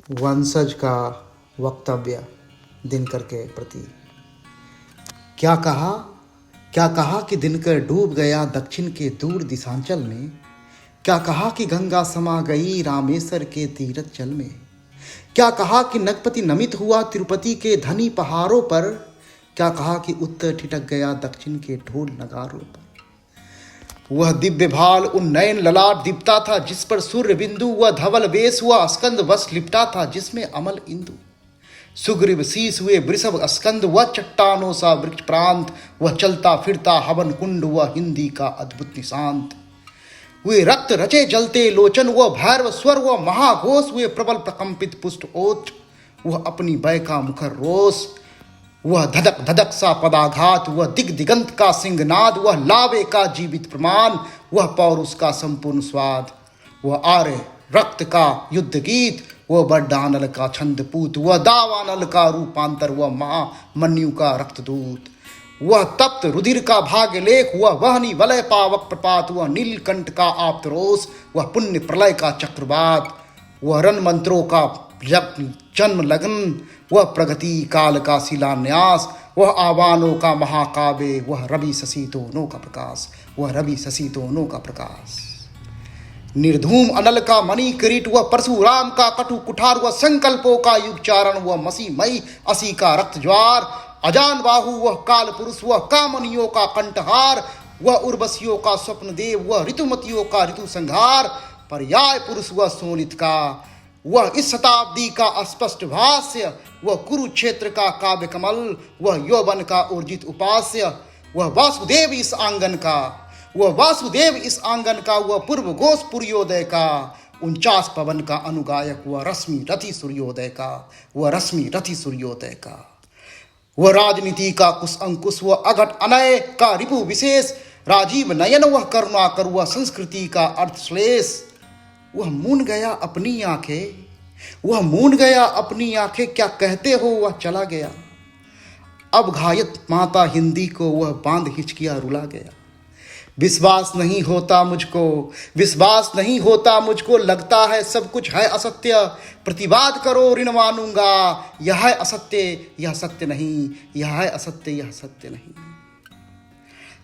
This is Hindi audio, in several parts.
वंशज का वक्तव्य दिनकर के प्रति। क्या कहा कि दिनकर डूब गया दक्षिण के दूर दिशांचल में। क्या कहा कि गंगा समा गई रामेश्वर के तीरथ जल में। क्या कहा कि नगपति नमित हुआ तिरुपति के धनी पहाड़ों पर। क्या कहा कि उत्तर ठिठक गया दक्षिण के ढोल नगारों पर। वह दिव्य भाल उन्नयन ललाट दीप्ता था, जिस पर सूर्य बिंदु। वह धवल वेश हुआ स्कंद वश लिपटा था, जिसमें अमल इंदु। सुग्रीव शीस हुए वृषभ स्कंद, वह चट्टानों सा वृक्ष प्रांत। वह चलता फिरता हवन कुंड, वह हिंदी का अद्भुत निशांत। वे रक्त रचे जलते लोचन, वह भैरव स्वर, वह महाघोष। हुए प्रबल प्रकंपित पुष्ट ओठ, वह अपनी भय का मुखर रोष। वह धधक धधक सा पदाघात, वह दिग दिगंत का सिंहनाद। वह लावे का जीवित प्रमाण, वह पौरुष का संपूर्ण स्वाद। वह आर्य रक्त का युद्ध गीत, वह बड्डानल का छंदपूत। वह दावानल का रूपांतर, वह महामन्यु का रक्तदूत। वह तप्त रुधिर का भाग्य लेख, वह वहनी वलय पावक प्रपात। वह नीलकंठ का आप्तरोष, वह पुण्य प्रलय का चक्रवात। वह रन मंत्रों का जन्म लगन, वह प्रगति काल का शिलान्यास। वह आवानों का महाकाव्य, वह रवि शशि दोनों का प्रकाश। वह रवि शशि दोनों का प्रकाश। निर्धूम अनल का मणि किरीट, वह परशुराम का कटु कुठार। वह संकल्पों का युग चारण, वह मसी मई असी का रक्त ज्वार। अजान बाहु वह काल पुरुष, वह कामनियों का कंठहार। वह उर्वशियों का स्वप्न देव, वह ऋतुमतियों का ऋतु संहार। पर्याय पुरुष वह सोनित का, वह इस शताब्दी का अस्पष्ट भाष्य। वह कुरुक्षेत्र का काव्य कमल, वह यौवन का ऊर्जित उपास्य। वह वासुदेव इस आंगन का, वह वासुदेव इस आंगन का। वह पूर्व घोष पुर्योदय का, 49 पवन का अनुगायक। वह रश्मि रथि सूर्योदय का, वह रश्मि रथि सूर्योदय का। वह राजनीति का कुश अंकुश, वह अघट अनय का रिपु विशेष। राजीव नयन वह करुणाकर, वह संस्कृति का अर्थश्लेष। वह मूंद गया अपनी आंखें, वह मूंद गया अपनी आंखें। क्या कहते हो वह चला गया। अब घायत माता हिंदी को, वह बांध हिचकिया रुला गया। विश्वास नहीं होता मुझको, विश्वास नहीं होता मुझको। लगता है सब कुछ है असत्य। प्रतिवाद करो ऋण मानूंगा। यह है असत्य, यह सत्य नहीं। यह है असत्य, यह सत्य नहीं।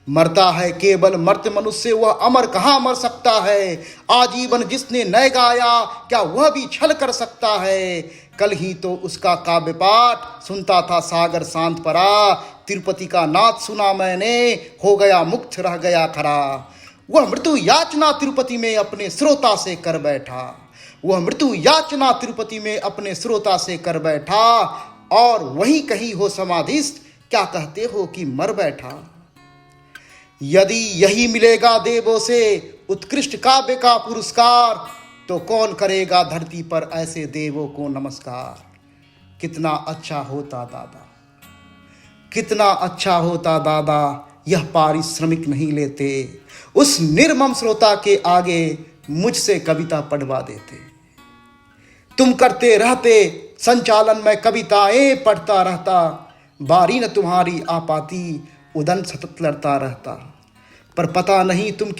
मरता है केवल मर्त्य मनुष्य, वह अमर कहाँ मर सकता है। आजीवन जिसने न गाया, क्या वह भी छल कर सकता है। कल ही तो उसका काव्य पाठ सुनता था सागर शांत परा। तिरुपति का नाथ सुना मैंने, हो गया मुक्त रह गया खरा। वह मृत्यु याचना तिरुपति में अपने श्रोता से कर बैठा। वह मृत्यु याचना तिरुपति में अपने श्रोता से कर बैठा। और वही कहीं हो समाधिस्थ, क्या कहते हो कि मर बैठा। यदि यही मिलेगा देवों से उत्कृष्ट काव्य का पुरस्कार, तो कौन करेगा धरती पर ऐसे देवों को नमस्कार। कितना अच्छा होता दादा, कितना अच्छा होता दादा, यह पारिश्रमिक नहीं लेते। उस निर्मम श्रोता के आगे मुझसे कविता पढ़वा देते। तुम करते रहते संचालन, में कविताएं पढ़ता रहता। बारी न तुम्हारी आ पाती, उदन सतत लड़ता रहता। पर पता नहीं तुम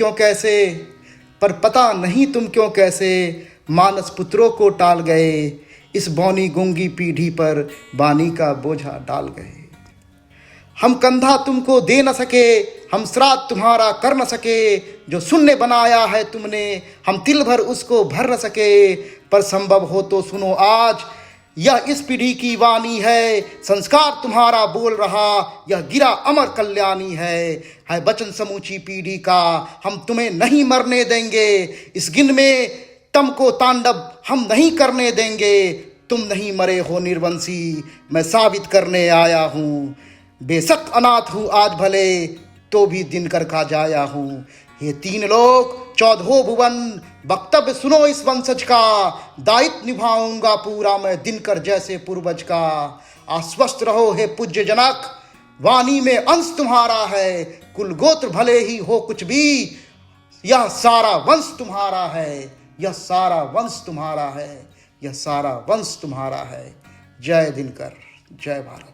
क्यों कैसे मानस पुत्रों को टाल गए। इस बौनी गूंगी पीढ़ी पर बानी का बोझा डाल गए। हम कंधा तुमको दे न सके, हम श्राद्ध तुम्हारा कर न सके। जो शून्य बनाया है तुमने, हम तिल भर उसको भर न सके। पर संभव हो तो सुनो आज, यह इस पीढ़ी की वाणी है। संस्कार तुम्हारा बोल रहा, यह गिरा अमर कल्याणी है वचन समूची पीढ़ी का। हम तुम्हें नहीं मरने देंगे, इस गिन में तम को तांडव हम नहीं करने देंगे। तुम नहीं मरे हो निर्वंशी, मैं साबित करने आया हूँ। बेशक अनाथ हूँ आज भले, तो भी दिनकर का जाया हूँ। ये 3 लोक 14 भुवन, वक्तव्य सुनो इस वंशज का। दायित्व निभाऊंगा पूरा मैं दिनकर जैसे पूर्वज का। आश्वस्त रहो हे पूज्य जनक, वाणी में अंश तुम्हारा है। कुल गोत्र भले ही हो कुछ भी, यह सारा वंश तुम्हारा है। यह सारा वंश तुम्हारा है। यह सारा वंश तुम्हारा है। जय दिनकर, जय भारत।